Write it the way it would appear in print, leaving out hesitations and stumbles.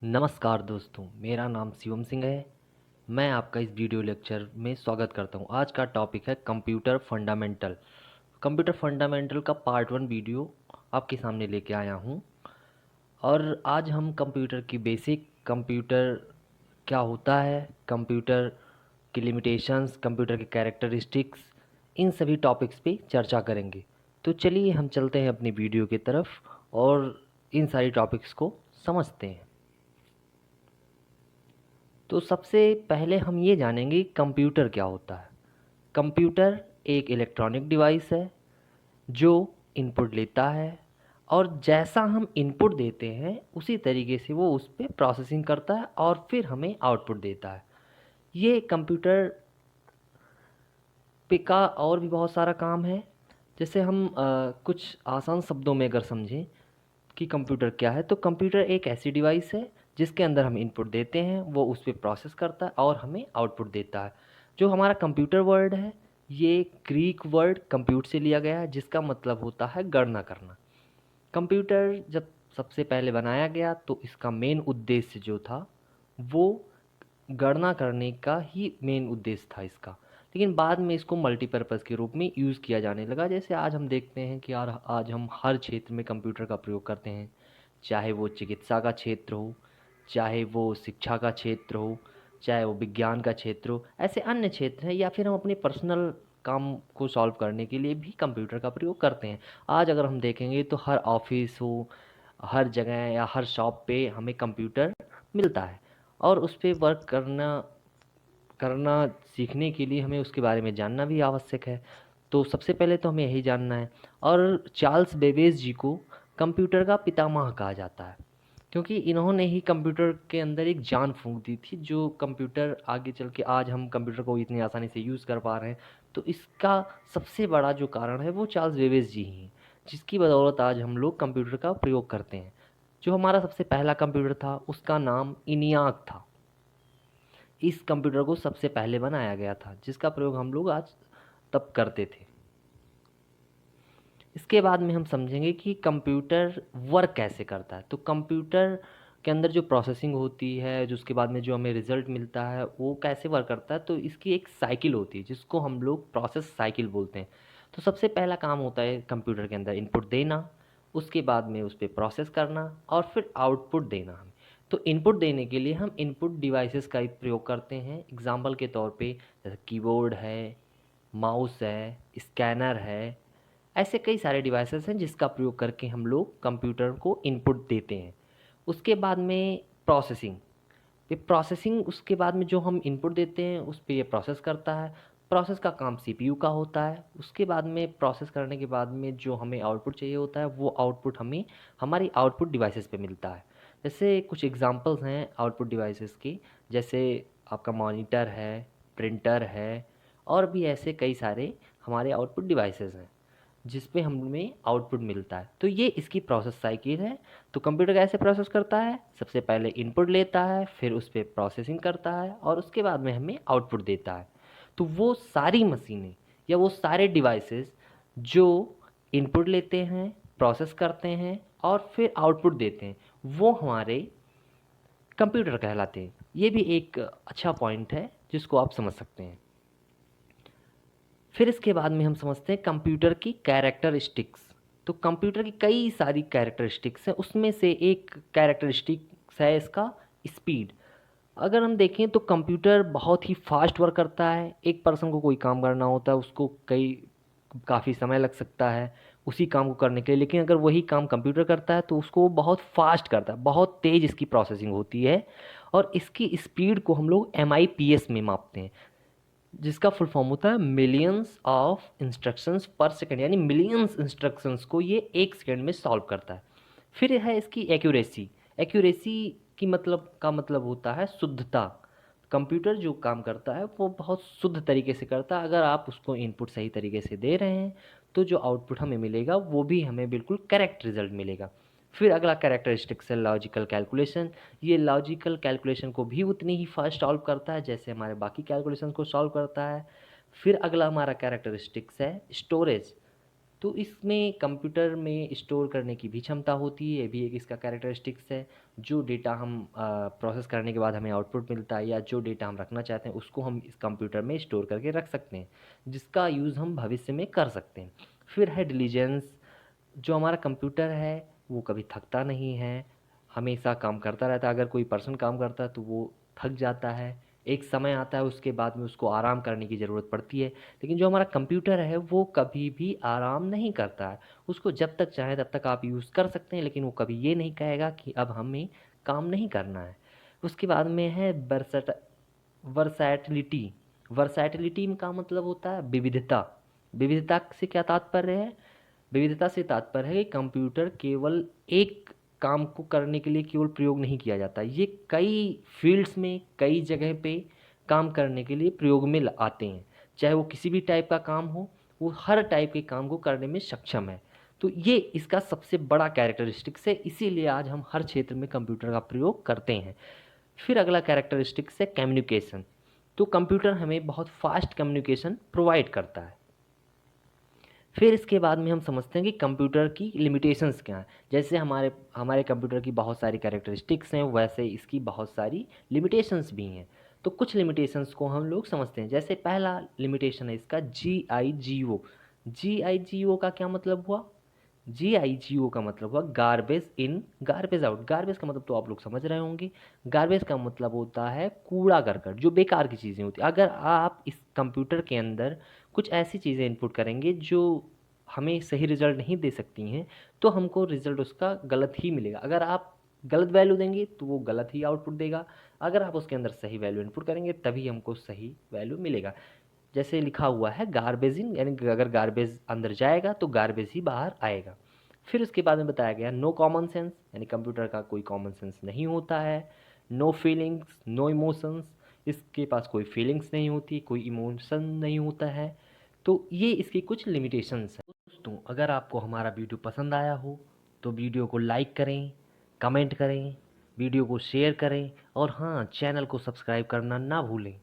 नमस्कार दोस्तों, मेरा नाम शिवम सिंह है। मैं आपका इस वीडियो लेक्चर में स्वागत करता हूं। आज का टॉपिक है कंप्यूटर फंडामेंटल। कंप्यूटर फंडामेंटल का पार्ट 1 वीडियो आपके सामने लेके आया हूं। और आज हम कंप्यूटर की बेसिक, कंप्यूटर क्या होता है, कंप्यूटर की लिमिटेशंस, कंप्यूटर के कैरेक्टरिस्टिक्स, इन सभी टॉपिक्स पे चर्चा करेंगे। तो चलिए हम चलते हैं अपनी वीडियो की तरफ और इन सारी टॉपिक्स को समझते हैं। तो सबसे पहले हम ये जानेंगे कि कंप्यूटर क्या होता है। कंप्यूटर एक इलेक्ट्रॉनिक डिवाइस है जो इनपुट लेता है, और जैसा हम इनपुट देते हैं उसी तरीके से वो उस पर प्रोसेसिंग करता है और फिर हमें आउटपुट देता है। ये कंप्यूटर पे का और भी बहुत सारा काम है। जैसे हम कुछ आसान शब्दों में अगर समझें कि कंप्यूटर क्या है, तो कंप्यूटर एक ऐसी डिवाइस है जिसके अंदर हम इनपुट देते हैं, वो उस पर प्रोसेस करता है और हमें आउटपुट देता है। जो हमारा कंप्यूटर वर्ड है, ये ग्रीक वर्ड कंप्यूट से लिया गया है, जिसका मतलब होता है गणना करना। कंप्यूटर जब सबसे पहले बनाया गया तो इसका मेन उद्देश्य जो था वो गणना करने का ही मेन उद्देश्य था इसका। लेकिन बाद में इसको मल्टीपर्पज़ के रूप में यूज़ किया जाने लगा। जैसे आज हम देखते हैं कि यार आज हम हर क्षेत्र में कंप्यूटर का प्रयोग करते हैं, चाहे वो चिकित्सा का क्षेत्र हो, चाहे वो शिक्षा का क्षेत्र हो, चाहे वो विज्ञान का क्षेत्र हो, ऐसे अन्य क्षेत्र हैं, या फिर हम अपने पर्सनल काम को सॉल्व करने के लिए भी कंप्यूटर का प्रयोग करते हैं। आज अगर हम देखेंगे तो हर ऑफिस हो, हर जगह या हर शॉप पे हमें कंप्यूटर मिलता है, और उस पे वर्क करना करना सीखने के लिए हमें उसके बारे में जानना भी आवश्यक है। तो सबसे पहले तो हमें यही जानना है। और चार्ल्स बेबेज जी को कंप्यूटर का पितामह कहा जाता है, क्योंकि इन्होंने ही कंप्यूटर के अंदर एक जान फूंक दी थी, जो कंप्यूटर आगे चल के आज हम कंप्यूटर को इतनी आसानी से यूज़ कर पा रहे हैं। तो इसका सबसे बड़ा जो कारण है वो चार्ल्स बेबेज जी ही हैं, जिसकी बदौलत आज हम लोग कंप्यूटर का प्रयोग करते हैं। जो हमारा सबसे पहला कंप्यूटर था उसका नाम इनियाक था। इस कंप्यूटर को सबसे पहले बनाया गया था, जिसका प्रयोग हम लोग आज तब करते थे। इसके बाद में हम समझेंगे कि कंप्यूटर वर्क कैसे करता है। तो कंप्यूटर के अंदर जो प्रोसेसिंग होती है, जो उसके बाद में जो हमें रिज़ल्ट मिलता है, वो कैसे वर्क करता है। तो इसकी एक साइकिल होती है जिसको हम लोग प्रोसेस साइकिल बोलते हैं। तो सबसे पहला काम होता है कंप्यूटर के अंदर इनपुट देना, उसके बाद में उस पे प्रोसेस करना और फिर आउटपुट देना हमें। तो इनपुट देने के लिए हम इनपुट डिवाइसेस का ही प्रयोग करते हैं। एग्ज़ाम्पल के तौर पे जैसे कीबोर्ड है, माउस है, स्कैनर है, ऐसे कई सारे डिवाइसेस हैं जिसका प्रयोग करके हम लोग कंप्यूटर को इनपुट देते हैं। उसके बाद में प्रोसेसिंग, ये प्रोसेसिंग उसके बाद में जो हम इनपुट देते हैं उस पे ये प्रोसेस करता है। प्रोसेस का काम सीपीयू का होता है। उसके बाद में प्रोसेस करने के बाद में जो हमें आउटपुट चाहिए होता है वो आउटपुट हमें हमारी आउटपुट डिवाइसेस पे मिलता है। जैसे कुछ एग्जांपल्स हैं आउटपुट डिवाइसेस की, जैसे आपका मॉनिटर है, प्रिंटर है, और भी ऐसे कई सारे हमारे आउटपुट डिवाइसेस हैं जिस पे हमें आउटपुट मिलता है। तो ये इसकी प्रोसेस साइकिल है। तो कंप्यूटर कैसे प्रोसेस करता है, सबसे पहले इनपुट लेता है, फिर उस पर प्रोसेसिंग करता है और उसके बाद में हमें आउटपुट देता है। तो वो सारी मशीनें या वो सारे डिवाइसेस जो इनपुट लेते हैं, प्रोसेस करते हैं और फिर आउटपुट देते हैं, वो हमारे कंप्यूटर कहलाते हैं। ये भी एक अच्छा पॉइंट है जिसको आप समझ सकते हैं। फिर इसके बाद में हम समझते हैं कंप्यूटर की कैरेक्टरिस्टिक्स। तो कंप्यूटर की कई सारी कैरेक्टरिस्टिक्स हैं, उसमें से एक कैरेक्टरिस्टिक्स है इसका स्पीड। अगर हम देखें तो कंप्यूटर बहुत ही फास्ट वर्क करता है। एक पर्सन को कोई काम करना होता है उसको काफ़ी समय लग सकता है उसी काम को करने के लिए, लेकिन अगर वही काम कंप्यूटर करता है तो उसको वो बहुत फास्ट करता है, बहुत तेज़ इसकी प्रोसेसिंग होती है। और इसकी स्पीड को हम लोग MIPS में मापते हैं, जिसका फुल फॉर्म होता है मिलियंस ऑफ इंस्ट्रक्शंस पर सेकंड, यानी मिलियंस इंस्ट्रक्शंस को ये एक सेकंड में सॉल्व करता है। फिर है इसकी एक्यूरेसी। एक्यूरेसी की मतलब होता है शुद्धता। कंप्यूटर जो काम करता है वो बहुत शुद्ध तरीके से करता है। अगर आप उसको इनपुट सही तरीके से दे रहे हैं तो जो आउटपुट हमें मिलेगा वो भी हमें बिल्कुल करेक्ट रिजल्ट मिलेगा। फिर अगला कैरेक्टरिस्टिक्स है लॉजिकल कैलकुलेशन। ये लॉजिकल कैलकुलेशन को भी उतनी ही फास्ट सॉल्व करता है जैसे हमारे बाकी कैलकुलेशन को सॉल्व करता है। फिर अगला हमारा कैरेक्टरिस्टिक्स है स्टोरेज। तो इसमें कंप्यूटर में स्टोर करने की भी क्षमता होती है, ये भी एक इसका कैरेक्टरिस्टिक्स है। जो डेटा हम प्रोसेस करने के बाद हमें आउटपुट मिलता है या जो डेटा हम रखना चाहते हैं उसको हम इस कंप्यूटर में स्टोर करके रख सकते हैं, जिसका यूज़ हम भविष्य में कर सकते हैं। फिर है डिलीजेंस। जो हमारा कंप्यूटर है वो कभी थकता नहीं है, हमेशा काम करता रहता है। अगर कोई पर्सन काम करता है तो वो थक जाता है, एक समय आता है उसके बाद में उसको आराम करने की ज़रूरत पड़ती है। लेकिन जो हमारा कंप्यूटर है वो कभी भी आराम नहीं करता है, उसको जब तक चाहे तब तक आप यूज़ कर सकते हैं, लेकिन वो कभी ये नहीं कहेगा कि अब हमें काम नहीं करना है। उसके बाद में है वर्सैटिलिटी। वर्सैटिलिटी का मतलब होता है विविधता। विविधता से क्या तात्पर्य है? विविधता से तात्पर्य है कि कंप्यूटर केवल एक काम को करने के लिए केवल प्रयोग नहीं किया जाता, ये कई फील्ड्स में कई जगह पे काम करने के लिए प्रयोग में आते हैं। चाहे वो किसी भी टाइप का काम हो, वो हर टाइप के काम को करने में सक्षम है। तो ये इसका सबसे बड़ा कैरेक्टरिस्टिक्स है, इसीलिए आज हम हर क्षेत्र में कंप्यूटर का प्रयोग करते हैं। फिर अगला कैरेक्टरिस्टिक्स है कम्युनिकेशन। तो कंप्यूटर हमें बहुत फास्ट कम्युनिकेशन प्रोवाइड करता है। फिर इसके बाद में हम समझते हैं कि कंप्यूटर की लिमिटेशंस क्या हैं। जैसे हमारे हमारे कंप्यूटर की बहुत सारी कैरेक्टरिस्टिक्स हैं, वैसे इसकी बहुत सारी लिमिटेशंस भी हैं। तो कुछ लिमिटेशंस को हम लोग समझते हैं। जैसे पहला लिमिटेशन है इसका GIGO। GIGO का क्या मतलब हुआ? GIGO का मतलब हुआ garbage in garbage out. Garbage का मतलब तो आप लोग समझ रहे होंगे। गार्बेज का मतलब होता है कूड़ा करकट, जो बेकार की चीज़ें होती हैं। अगर आप इस कंप्यूटर के अंदर कुछ ऐसी चीज़ें इनपुट करेंगे जो हमें सही रिजल्ट नहीं दे सकती हैं, तो हमको रिजल्ट उसका गलत ही मिलेगा। अगर आप गलत वैल्यू देंगे तो वो गलत ही आउटपुट देगा, अगर आप उसके अंदर सही वैल्यू इनपुट करेंगे तभी हमको सही वैल्यू मिलेगा। जैसे लिखा हुआ है गार्बेज इन, यानी कि अगर गार्बेज अंदर जाएगा तो गार्बेज ही बाहर आएगा। फिर उसके बाद में बताया गया नो कॉमन सेंस, यानी कंप्यूटर का कोई कॉमन सेंस नहीं होता है। नो फीलिंग्स, नो इमोशंस, इसके पास कोई फीलिंग्स नहीं होती, कोई इमोशन नहीं होता है। तो ये इसकी कुछ लिमिटेशंस हैं। दोस्तों, अगर आपको हमारा वीडियो पसंद आया हो तो वीडियो को लाइक करें, कमेंट करें, वीडियो को शेयर करें और हाँ, चैनल को सब्सक्राइब करना ना भूलें।